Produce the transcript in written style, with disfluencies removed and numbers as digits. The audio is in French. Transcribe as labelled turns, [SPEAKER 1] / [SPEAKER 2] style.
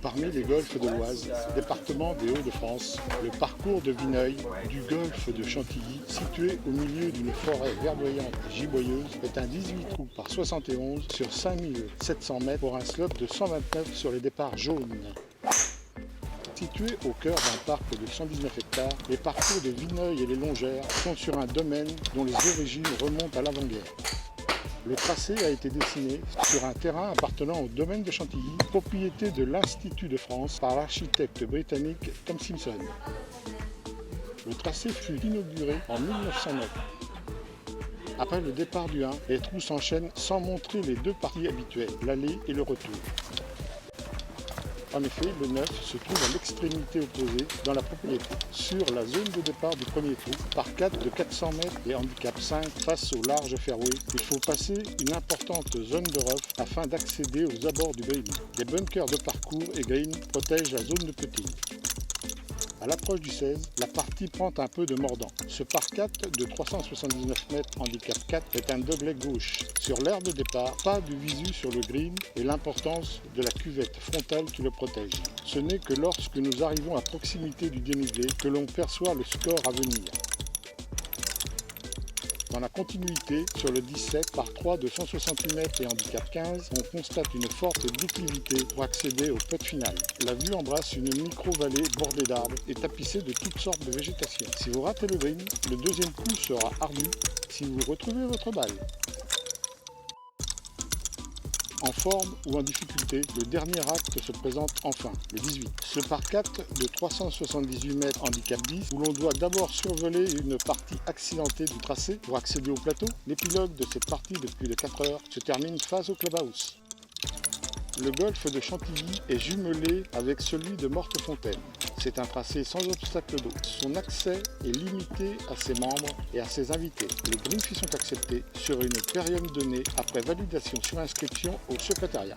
[SPEAKER 1] Parmi les golfs de l'Oise, département des Hauts-de-France, le parcours de Vineuil du golfe de Chantilly, situé au milieu d'une forêt verdoyante et giboyeuse, est un 18 trous par 71 sur 5700 mètres pour un slope de 129 sur les départs jaunes. Situé au cœur d'un parc de 119 hectares, les parcours de Vineuil et les Longères sont sur un domaine dont les origines remontent à l'avant-guerre. Le tracé a été dessiné sur un terrain appartenant au domaine de Chantilly, propriété de l'Institut de France par l'architecte britannique Tom Simpson. Le tracé fut inauguré en 1909. Après le départ du 1, les trous s'enchaînent sans montrer les deux parties habituelles, l'aller et le retour. En effet, le 9 se trouve à l'extrémité opposée dans la propriété, sur la zone de départ du premier trou, par 4 de 400 mètres et handicap 5 face au large fairway. Il faut passer une importante zone de rough afin d'accéder aux abords du green. Des bunkers de parcours et green protègent la zone de putting. À l'approche du 16, la partie prend un peu de mordant. Ce par 4 de 379 mètres handicap 4 est un doublet gauche. Sur l'aire de départ, pas de visu sur le green et l'importance de la cuvette frontale qui le protège. Ce n'est que lorsque nous arrivons à proximité du dénivelé que l'on perçoit le score à venir. Dans la continuité, sur le 17 par 3 de 168 mètres et handicap 15, on constate une forte déclivité pour accéder au putt final. La vue embrasse une micro-vallée bordée d'arbres et tapissée de toutes sortes de végétation. Si vous ratez le green, le deuxième coup sera ardu si vous retrouvez votre balle. En forme ou en difficulté, le dernier acte se présente enfin, le 18. Ce par 4 de 378 mètres handicap 10, où l'on doit d'abord survoler une partie accidentée du tracé pour accéder au plateau. L'épilogue de cette partie de plus de 4 heures se termine face au clubhouse. Le golfe de Chantilly est jumelé avec celui de Mortefontaine. C'est un tracé sans obstacle d'eau. Son accès est limité à ses membres et à ses invités. Les green fees sont acceptés sur une période donnée après validation sur inscription au secrétariat.